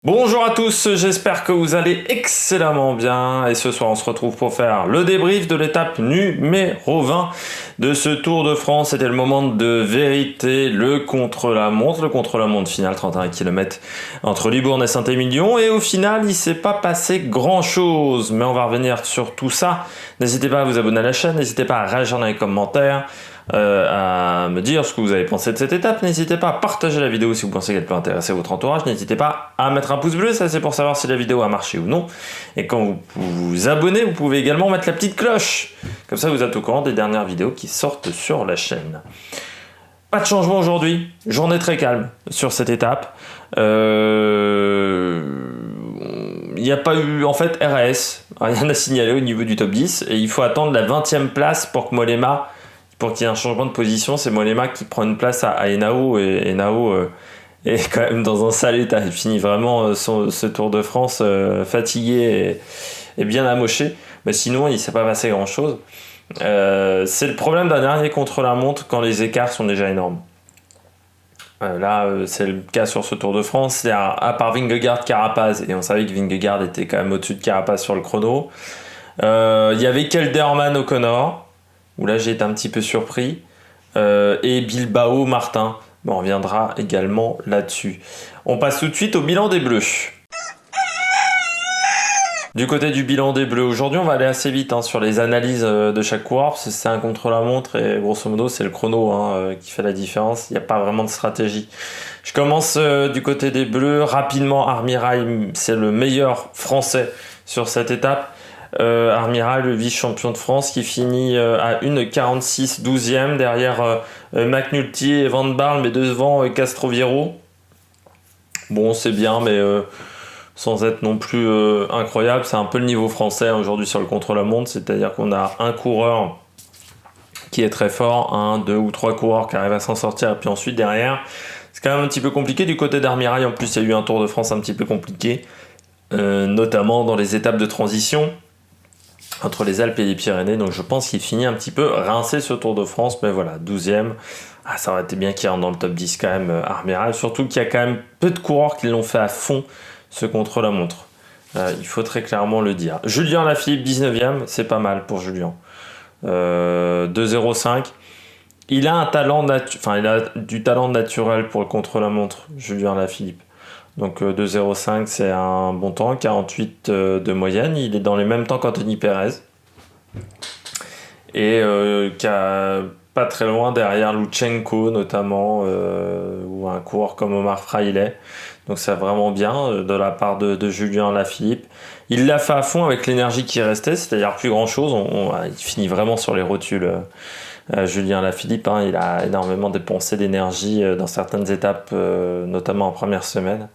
Bonjour à tous, j'espère que vous allez excellemment bien et ce soir on se retrouve pour faire le débrief de l'étape numéro 20 de ce Tour de France. C'était le moment de vérité, le contre-la-montre final 31 km entre Libourne et Saint-Émilion et au final il s'est pas passé grand chose, mais on va revenir sur tout ça. N'hésitez pas à vous abonner à la chaîne, n'hésitez pas à réagir dans les commentaires. À me dire ce que vous avez pensé de cette étape. N'hésitez pas à partager la vidéo si vous pensez qu'elle peut intéresser votre entourage. N'hésitez pas à mettre un pouce bleu, ça c'est pour savoir si la vidéo a marché ou non. Et quand vous vous abonnez, vous pouvez également mettre la petite cloche. Comme ça vous êtes au courant des dernières vidéos qui sortent sur la chaîne. Pas de changement aujourd'hui, journée très calme sur cette étape. Il n'y a pas eu en fait RAS, rien à signaler au niveau du top 10. Et il faut attendre la 20e place pour que Mollema, pour qu'il y ait un changement de position. C'est Mollema qui prend une place à Henao, et Henao est quand même dans un sale état. Il finit vraiment ce Tour de France fatigué et bien amoché. Mais sinon, il ne s'est pas passé grand-chose. C'est le problème d'un dernier contre-la-montre quand les écarts sont déjà énormes. Là, c'est le cas sur ce Tour de France. C'est à part Vingegaard, Carapaz, et on savait que Vingegaard était quand même au-dessus de Carapaz sur le chrono. Il y avait Kelderman, O'Connor, où là j'ai été un petit peu surpris, et Bilbao, Martin. Bon, on reviendra également là-dessus. On passe tout de suite au bilan des Bleus. Du côté du bilan des Bleus, aujourd'hui on va aller assez vite sur les analyses de chaque coureur, parce que c'est un contre-la-montre et grosso modo c'est le chrono qui fait la différence, il n'y a pas vraiment de stratégie. Je commence du côté des Bleus, rapidement. Armirail, c'est le meilleur français sur cette étape. Armirail, le vice-champion de France, qui finit à 1,46 12e derrière McNulty et Van Barle, mais devant Castroviejo. Bon, c'est bien, mais sans être non plus incroyable. C'est un peu le niveau français aujourd'hui sur le contre-la-montre, c'est-à-dire qu'on a un coureur qui est très fort, un, deux ou trois coureurs qui arrivent à s'en sortir, et puis ensuite derrière, c'est quand même un petit peu compliqué du côté d'Armirail. En plus, il y a eu un Tour de France un petit peu compliqué, notamment dans les étapes de transition entre les Alpes et les Pyrénées, donc je pense qu'il finit un petit peu rincé ce Tour de France, mais voilà, 12e, ça aurait été bien qu'il rentre dans le top 10 quand même, Armirail, surtout qu'il y a quand même peu de coureurs qui l'ont fait à fond, ce contre-la-montre. Il faut très clairement le dire. Julien Lafilippe, 19e, c'est pas mal pour Julien. 2,05. Il a un talent il a du talent naturel pour le contre-la-montre, Julien Lafilippe. Donc 2,05 c'est un bon temps, 48 de moyenne. Il est dans les mêmes temps qu'Anthony Perez. Et pas très loin derrière Lutsenko notamment, ou un coureur comme Omar Fraile. Donc c'est vraiment bien de la part de Julien Lafilippe. Il l'a fait à fond avec l'énergie qui restait, c'est-à-dire plus grand-chose. Il finit vraiment sur les rotules. Julien Lafilippe, il a énormément dépensé d'énergie dans certaines étapes, notamment en première semaine.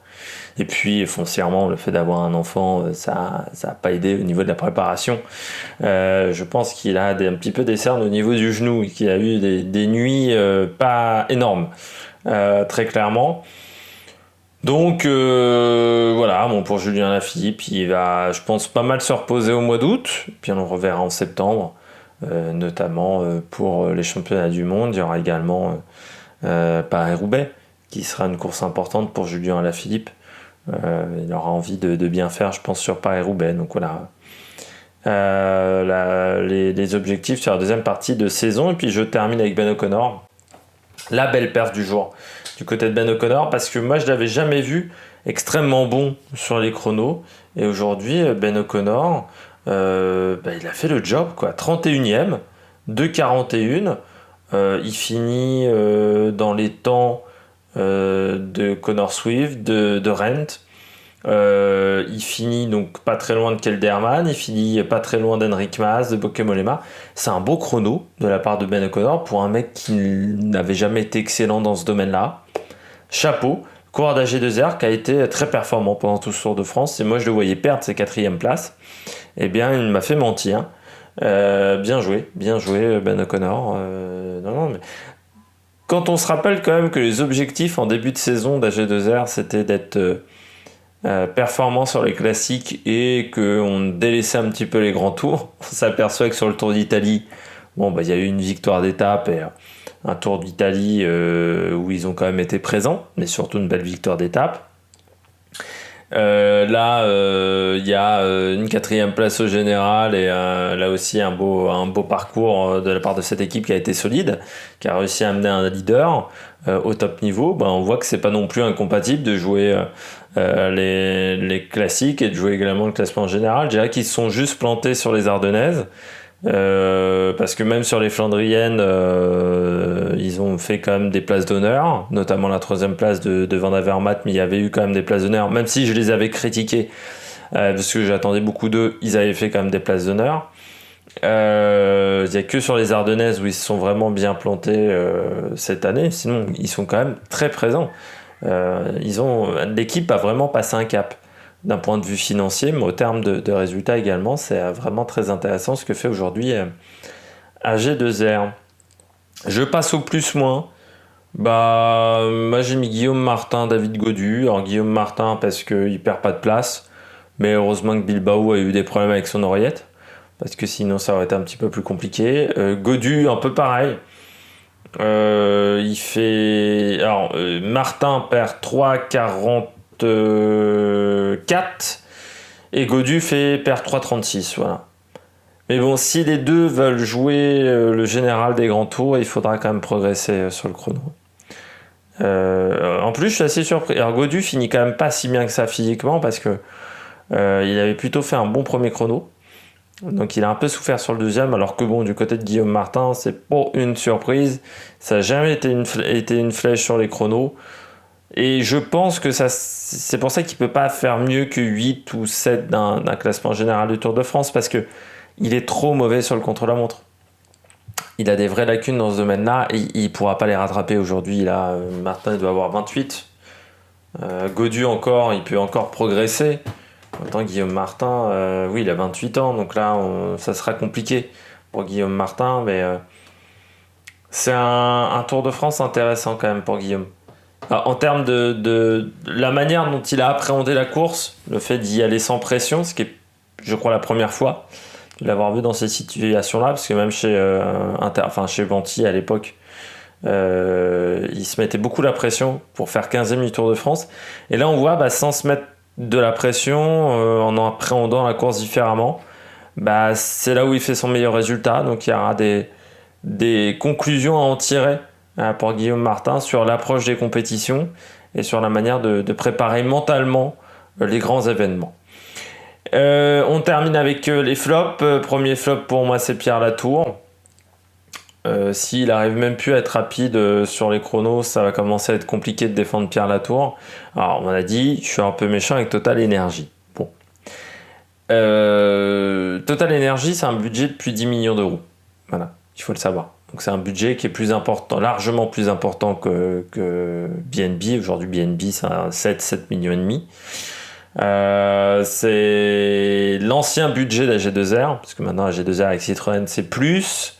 Et puis foncièrement, le fait d'avoir un enfant, ça n'a pas aidé au niveau de la préparation. Je pense qu'il a un petit peu des cernes au niveau du genou, et qu'il a eu des nuits pas énormes, très clairement. Donc voilà, bon, pour Julien Lafilippe, il va, je pense, pas mal se reposer au mois d'août, puis on le reverra en septembre, notamment pour les championnats du monde. Il y aura également Paris-Roubaix, qui sera une course importante pour Julien Lafilippe. Il aura envie de bien faire, je pense, sur Paris-Roubaix. Donc voilà, les objectifs sur la deuxième partie de saison. Et puis je termine avec Ben O'Connor, la belle perf du jour du côté de Ben O'Connor, parce que moi je l'avais jamais vu extrêmement bon sur les chronos, et aujourd'hui Ben O'Connor il a fait le job, quoi. 31e, 2,41, il finit dans les temps de Connor Swift, de Rent. Il finit donc pas très loin de Kelderman, il finit pas très loin d'Enric Mas, de Bauke Mollema. C'est un beau chrono de la part de Ben O'Connor pour un mec qui n'avait jamais été excellent dans ce domaine-là. Chapeau, coureur d'AG2R qui a été très performant pendant tout ce Tour de France, et moi je le voyais perdre ses 4e places. Eh bien, il m'a fait mentir. Bien joué Ben O'Connor. Non, mais quand on se rappelle quand même que les objectifs en début de saison d'AG2R, c'était d'être performant sur les classiques et qu'on délaissait un petit peu les grands tours, on s'aperçoit que sur le Tour d'Italie, il y a eu une victoire d'étape et un Tour d'Italie où ils ont quand même été présents, mais surtout une belle victoire d'étape. Il y a une 4e place au général et là aussi un beau parcours de la part de cette équipe qui a été solide, qui a réussi à amener un leader au top niveau. On voit que c'est pas non plus incompatible de jouer les classiques et de jouer également le classement général. Je dirais qu'ils se sont juste plantés sur les Ardennaises. Parce que même sur les Flandriennes, ils ont fait quand même des places d'honneur, notamment la 3e place de Van Avermaet, mais il y avait eu quand même des places d'honneur, même si je les avais critiqués, parce que j'attendais beaucoup d'eux, ils avaient fait quand même des places d'honneur. Il n'y a que sur les Ardennaises où ils se sont vraiment bien plantés cette année, sinon ils sont quand même très présents. L'équipe a vraiment passé un cap d'un point de vue financier, mais au terme de résultats également, c'est vraiment très intéressant ce que fait aujourd'hui AG2R. Je passe au plus-moins. Moi j'ai mis Guillaume Martin, David Gaudu. Alors Guillaume Martin parce qu'il perd pas de place, mais heureusement que Bilbao a eu des problèmes avec son oreillette, parce que sinon ça aurait été un petit peu plus compliqué. Gaudu, un peu pareil. Martin perd 3,44 et Gaudu perd 3,36. Voilà. Mais bon, si les deux veulent jouer le général des grands tours, il faudra quand même progresser sur le chrono. En plus, je suis assez surpris. Alors, Gaudu finit quand même pas si bien que ça physiquement parce que il avait plutôt fait un bon premier chrono. Donc il a un peu souffert sur le deuxième, alors que du côté de Guillaume Martin, c'est pas une surprise. Ça n'a jamais été une flèche sur les chronos. Et je pense que c'est pour ça qu'il ne peut pas faire mieux que 8 ou 7 d'un classement général du Tour de France, parce que il est trop mauvais sur le contre-la-montre. Il a des vraies lacunes dans ce domaine-là et il ne pourra pas les rattraper aujourd'hui. Martin il doit avoir 28. Gaudu encore, il peut encore progresser. Autant Guillaume Martin, il a 28 ans, donc là, ça sera compliqué pour Guillaume Martin, mais c'est un Tour de France intéressant quand même pour Guillaume. Alors, en termes de la manière dont il a appréhendé la course, le fait d'y aller sans pression, ce qui est, je crois, la première fois de l'avoir vu dans ces situations-là, parce que même chez Venti à l'époque, il se mettait beaucoup la pression pour faire 15e du Tour de France. Et là, on voit, sans se mettre de la pression, en appréhendant la course différemment, c'est là où il fait son meilleur résultat. Donc il y aura des conclusions à en tirer pour Guillaume Martin sur l'approche des compétitions et sur la manière de préparer mentalement les grands événements. On termine avec les flops. Premier flop pour moi, c'est Pierre Latour. S'il arrive même plus à être rapide sur les chronos, ça va commencer à être compliqué de défendre Pierre Latour. Alors on a dit, je suis un peu méchant avec Total Energy. Bon. Total Energy, c'est un budget de plus de 10 millions d'euros. Voilà, il faut le savoir. Donc c'est un budget qui est plus important, largement plus important que BNB. Aujourd'hui BNB c'est un 7 millions et demi. C'est l'ancien budget d'AG2R, parce que maintenant AG2R avec Citroën c'est plus.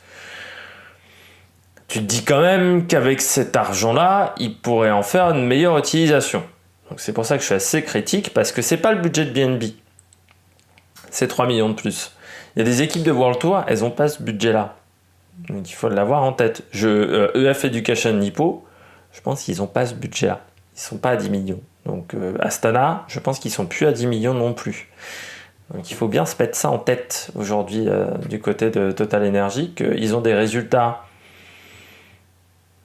Tu te dis quand même qu'avec cet argent-là, il pourrait en faire une meilleure utilisation. Donc c'est pour ça que je suis assez critique, parce que c'est pas le budget de BNB. C'est 3 millions de plus. Il y a des équipes de World Tour, elles n'ont pas ce budget-là. Donc il faut l'avoir en tête. EF Education Nippo, je pense qu'ils n'ont pas ce budget-là. Ils ne sont pas à 10 millions. Donc Astana, je pense qu'ils ne sont plus à 10 millions non plus. Donc il faut bien se mettre ça en tête aujourd'hui du côté de Total Energy, qu'ils ont des résultats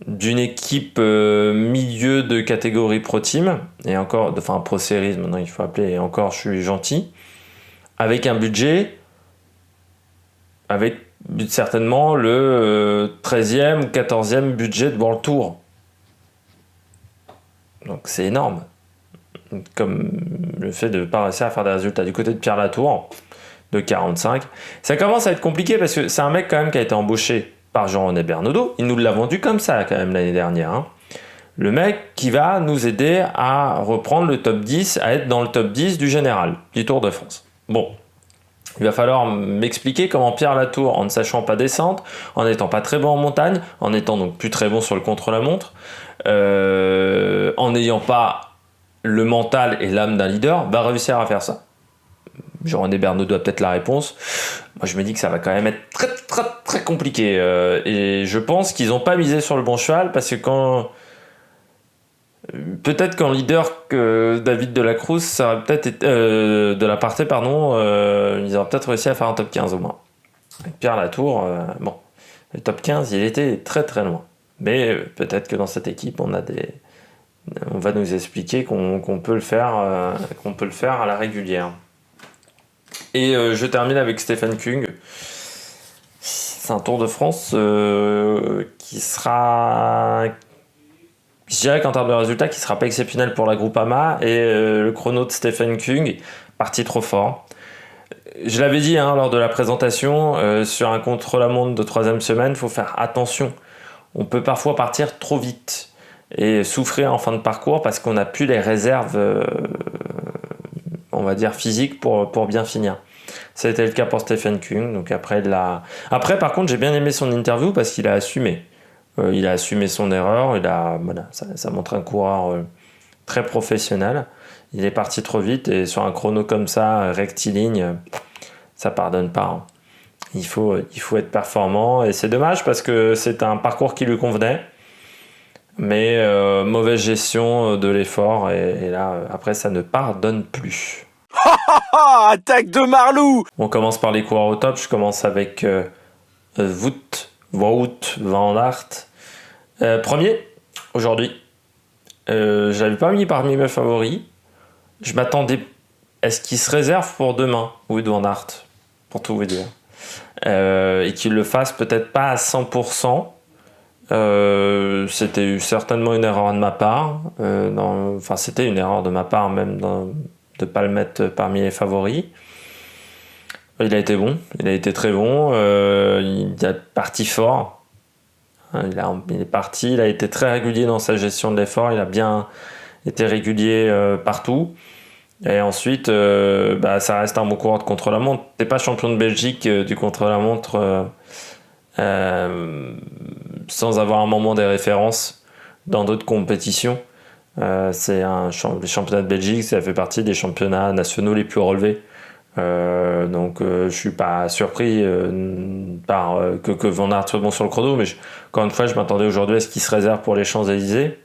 d'une équipe milieu de catégorie Pro Team, et encore, Pro Series maintenant il faut appeler, et encore je suis gentil, avec un budget, avec certainement le 13e ou 14e budget de World Tour. Donc c'est énorme. Comme le fait de ne pas réussir à faire des résultats. Du côté de Pierre Latour, de 45, ça commence à être compliqué parce que c'est un mec quand même qui a été embauché par Jean-René Bernodeau. Il nous l'a vendu comme ça quand même l'année dernière. Hein. Le mec qui va nous aider à reprendre le top 10, à être dans le top 10 du général, du Tour de France. Bon, il va falloir m'expliquer comment Pierre Latour, en ne sachant pas descendre, en n'étant pas très bon en montagne, en étant donc plus très bon sur le contre-la-montre, en n'ayant pas le mental et l'âme d'un leader, va réussir à faire ça. Jean-René Bernodeau a peut-être la réponse. Moi, je me dis que ça va quand même être très, très, très compliqué. Et je pense qu'ils n'ont pas misé sur le bon cheval parce que quand Peut-être qu'en leader que David Delacruz, ça aurait peut-être été, de la partie, pardon, ils auraient peut-être réussi à faire un top 15 au moins. Avec Pierre Latour, bon, le top 15, il était très très loin. Mais peut-être que dans cette équipe, on va nous expliquer qu'on peut le faire, à la régulière. Et je termine avec Stephen Kung. C'est un Tour de France qui sera, je dirais qu'en termes de résultats, qui sera pas exceptionnel pour la Groupama. Et le chrono de Stephen Kung, parti trop fort. Je l'avais dit lors de la présentation, sur un contre-la-montre de 3e semaine, il faut faire attention. On peut parfois partir trop vite et souffrir en fin de parcours parce qu'on n'a plus les réserves, on va dire, physiques pour bien finir. Ça a été le cas pour Stephen Kung. Donc après, par contre, j'ai bien aimé son interview parce qu'il a assumé. Il a assumé son erreur. Ça montre un coureur très professionnel. Il est parti trop vite et sur un chrono comme ça, rectiligne, ça pardonne pas. Il faut être performant et c'est dommage parce que c'est un parcours qui lui convenait. Mais mauvaise gestion de l'effort et là, après, ça ne pardonne plus. Attaque de Marlou! On commence par les coureurs au top. Je commence avec Wout van Aert. Premier, aujourd'hui. Je l'avais pas mis parmi mes favoris. Je m'attendais... Est-ce qu'il se réserve pour demain, Wout van Aert, pour tout vous dire, et qu'il le fasse peut-être pas à 100%. C'était certainement une erreur de ma part. C'était une erreur de ma part même de ne pas le mettre parmi les favoris. Il a été bon, il a été très bon. Il est parti fort. Il est parti, il a été très régulier dans sa gestion de l'effort. Il a bien été régulier partout. Et ensuite, ça reste un bon coureur de contre-la-montre. T'es pas champion de Belgique du contre-la-montre sans avoir un moment des références dans d'autres compétitions. C'est les championnats de Belgique, ça fait partie des championnats nationaux les plus relevés. Donc je suis pas surpris que Van Aert soit bon sur le chrono, mais encore une fois, je m'attendais aujourd'hui à ce qu'il se réserve pour les Champs-Élysées.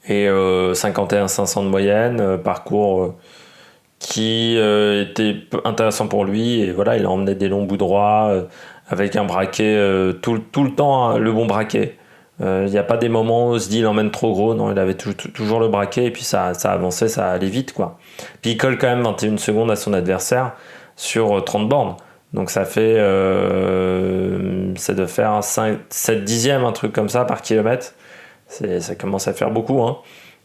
Et 51-500 de moyenne, parcours qui était intéressant pour lui. Et voilà, il a emmené des longs bouts droits avec un braquet tout le temps, le bon braquet. Il n'y a pas des moments où on se dit il emmène trop gros. Non, il avait toujours le braquet et puis ça avançait, ça allait vite, quoi. Puis il colle quand même 21 secondes à son adversaire sur 30 bornes. Donc ça fait c'est de faire 7 dixièmes, un truc comme ça par kilomètre. Ça commence à faire beaucoup.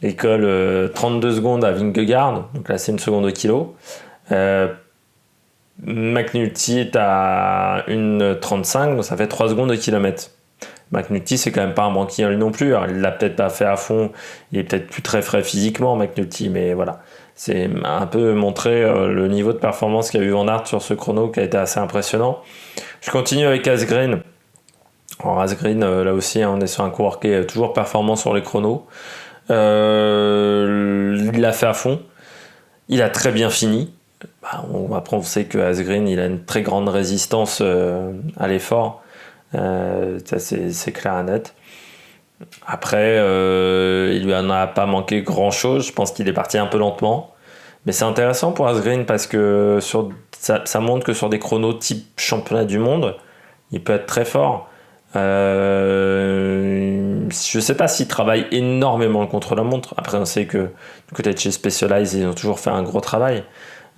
Il colle 32 secondes à Vingegaard, donc là c'est une seconde au kilo. McNulty est à 1,35, donc ça fait 3 secondes au kilomètre. McNulty, c'est quand même pas un branquignol non plus. Alors, il l'a peut-être pas fait à fond, il est peut-être plus très frais physiquement, McNulty, mais voilà. C'est un peu montrer le niveau de performance qu'a eu Van Aert sur ce chrono qui a été assez impressionnant. Je continue avec Asgreen. Alors Asgreen, là aussi, on est sur un coureur qui est toujours performant sur les chronos. Il l'a fait à fond. Il a très bien fini. Après, on sait que Asgreen, il a une très grande résistance à l'effort. Ça, c'est clair et net. Après, il lui en a pas manqué grand-chose. Je pense qu'il est parti un peu lentement. Mais c'est intéressant pour Asgreen parce que ça montre que sur des chronos type championnat du monde, il peut être très fort. Je sais pas s'il travaille énormément le contre-la-montre. Après, on sait que du côté de chez Specialized, ils ont toujours fait un gros travail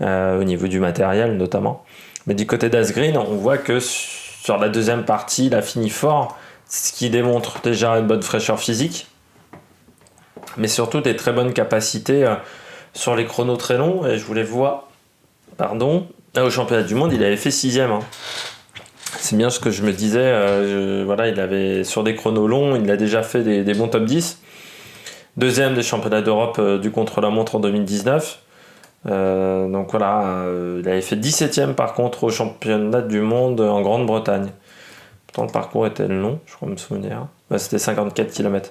au niveau du matériel notamment. Mais du côté d'Asgreen, on voit que sur la deuxième partie, il a fini fort, ce qui démontre déjà une bonne fraîcheur physique, mais surtout des très bonnes capacités sur les chronos très longs. Et je voulais voir, au championnat du monde, il avait fait 6ème. C'est bien ce que je me disais. Il avait sur des chronos longs, il a déjà fait des bons top 10. Deuxième des championnats d'Europe du contre-la-montre en 2019. Donc voilà, il avait fait 17ème par contre au championnat du monde en Grande-Bretagne. Pourtant le parcours était long, je crois me souvenir. C'était 54 km.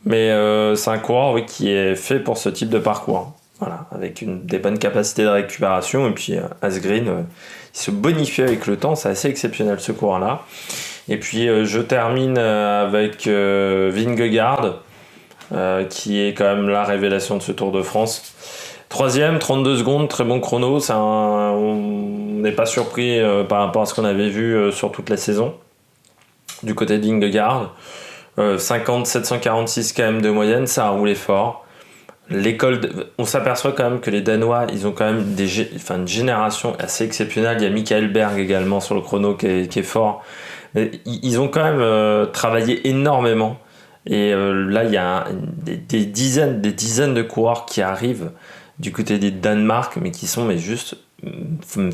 Mais c'est un coureur qui est fait pour ce type de parcours. Voilà, avec des bonnes capacités de récupération. Et puis Asgreen, il se bonifie avec le temps. C'est assez exceptionnel ce coureur-là. Et puis je termine avec Vingegaard. qui est quand même la révélation de ce Tour de France. Troisième, 32 secondes, très bon chrono. On n'est pas surpris par rapport à ce qu'on avait vu sur toute la saison du côté de Vingegaard. 746 km de moyenne, ça a roulé fort. On s'aperçoit quand même que les Danois, ils ont quand même une génération assez exceptionnelle. Il y a Michael Berg également sur le chrono qui est fort. Mais ils ont quand même travaillé énormément. Et là, il y a des dizaines de coureurs qui arrivent du côté du Danemark, mais qui sont juste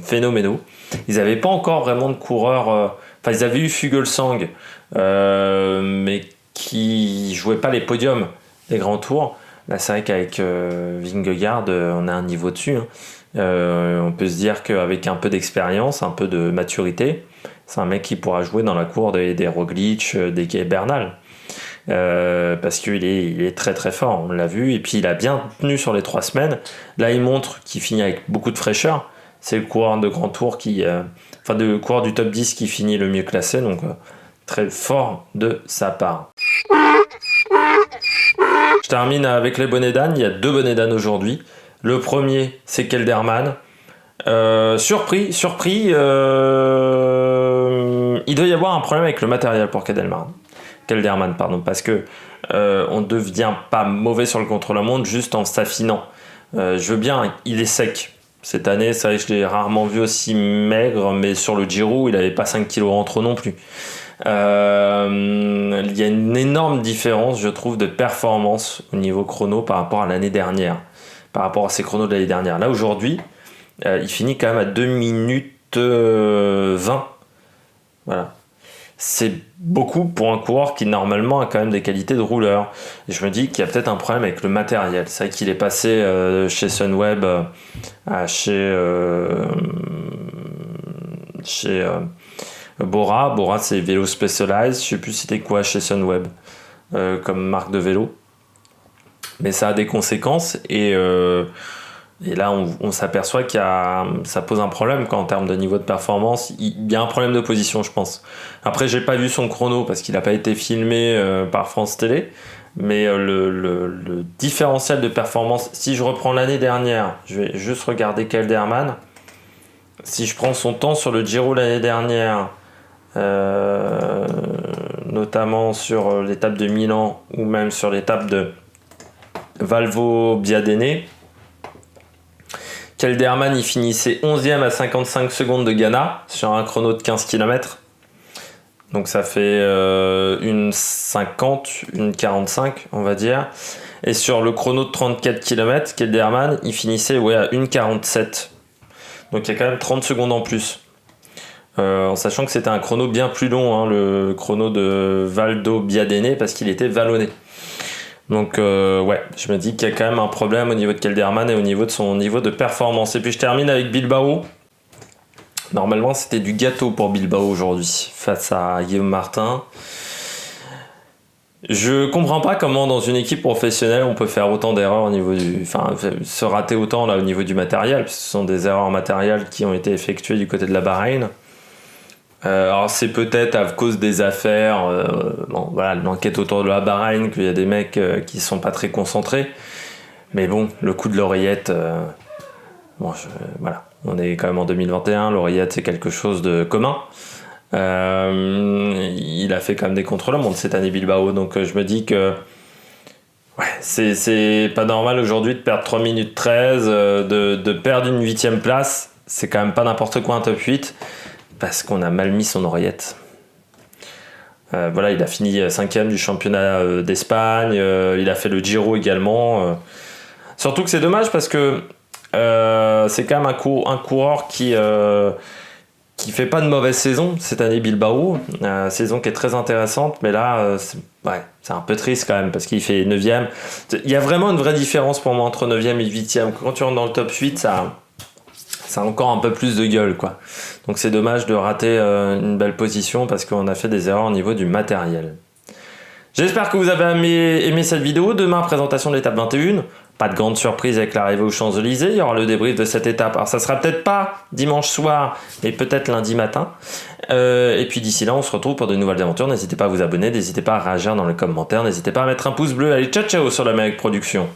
phénoménaux. Ils n'avaient pas encore vraiment de coureurs... ils avaient eu Fuglsang, mais qui jouait pas les podiums des grands tours. Là, c'est vrai qu'avec Vingegaard, on a un niveau dessus. On peut se dire qu'avec un peu d'expérience, un peu de maturité, c'est un mec qui pourra jouer dans la cour des Roglic, des Guy Bernal. Parce qu'il est très très fort, on l'a vu. Et puis il a bien tenu sur les 3 semaines. Là, il montre qu'il finit avec beaucoup de fraîcheur. C'est le coureur de grand tour le coureur du top 10 qui finit le mieux classé. Donc, très fort de sa part. Je termine avec les bonnets d'âne. Il y a 2 bonnets d'âne aujourd'hui. Le premier, c'est Kelderman. Surpris. Il doit y avoir un problème avec le matériel pour Kelderman, parce que on ne devient pas mauvais sur le contre-la-montre juste en s'affinant. Je veux bien, il est sec. Cette année, c'est vrai que je l'ai rarement vu aussi maigre, mais sur le Giro, il n'avait pas 5 kilos en trop non plus. Il y a une énorme différence, je trouve, de performance au niveau chrono par rapport à l'année dernière, par rapport à ses chronos de l'année dernière. Là, aujourd'hui, il finit quand même à 2 minutes 20. Voilà. C'est beaucoup pour un coureur qui, normalement, a quand même des qualités de rouleur. Et je me dis qu'il y a peut-être un problème avec le matériel. C'est vrai qu'il est passé chez Sunweb à chez Bora. Bora, c'est vélo Specialized. Je sais plus c'était quoi chez Sunweb comme marque de vélo. Mais ça a des conséquences et là on s'aperçoit ça pose un problème en termes de niveau de performance. Il y a un problème de position, je pense. Après, j'ai pas vu son chrono parce qu'il n'a pas été filmé par France Télé. Mais le différentiel de performance, si je reprends l'année dernière, je vais juste regarder Kelderman. Si je prends son temps sur le Giro l'année dernière, notamment sur l'étape de Milan ou même sur l'étape de Valvo Biadene, Kelderman il finissait 11e à 55 secondes de Ghana sur un chrono de 15 km. Donc ça fait une 50, une 45 on va dire. Et sur le chrono de 34 km, Kelderman il finissait à une 47. Donc il y a quand même 30 secondes en plus. En sachant que c'était un chrono bien plus long, le chrono de Valdo Biadene, parce qu'il était vallonné. Donc je me dis qu'il y a quand même un problème au niveau de Kelderman et au niveau de son niveau de performance. Et puis je termine avec Bilbao. Normalement c'était du gâteau pour Bilbao aujourd'hui face à Guillaume Martin. Je comprends pas comment dans une équipe professionnelle on peut faire autant d'erreurs au niveau se rater autant là au niveau du matériel, parce que ce sont des erreurs matérielles qui ont été effectuées du côté de la Bahreïn. Alors c'est peut-être à cause des affaires, l'enquête autour de la Bahreïn, qu'il y a des mecs qui sont pas très concentrés. Mais bon, le coup de l'oreillette, on est quand même en 2021, l'oreillette c'est quelque chose de commun. Il a fait quand même des contre-la-montre cette année Bilbao, donc je me dis que c'est pas normal aujourd'hui de perdre 3 minutes 13, de perdre une 8ème place, c'est quand même pas n'importe quoi un top 8. Parce qu'on a mal mis son oreillette. Il a fini 5e du championnat d'Espagne. Il a fait le Giro également. Surtout que c'est dommage parce que c'est quand même un coureur qui fait pas de mauvaise saison cette année Bilbao. Saison qui est très intéressante. Mais là, c'est un peu triste quand même parce qu'il fait 9e. Il y a vraiment une vraie différence pour moi entre 9e et 8e. Quand tu rentres dans le top 8, ça a encore un peu plus de gueule, quoi. Donc c'est dommage de rater une belle position parce qu'on a fait des erreurs au niveau du matériel. J'espère que vous avez aimé cette vidéo. Demain, présentation de l'étape 21. Pas de grande surprise avec l'arrivée aux Champs-Élysées. Il y aura le débrief de cette étape. Alors ça sera peut-être pas dimanche soir, mais peut-être lundi matin. Et puis d'ici là, on se retrouve pour de nouvelles aventures. N'hésitez pas à vous abonner, n'hésitez pas à réagir dans les commentaires, n'hésitez pas à mettre un pouce bleu. Allez, ciao ciao sur l'Amérique Production.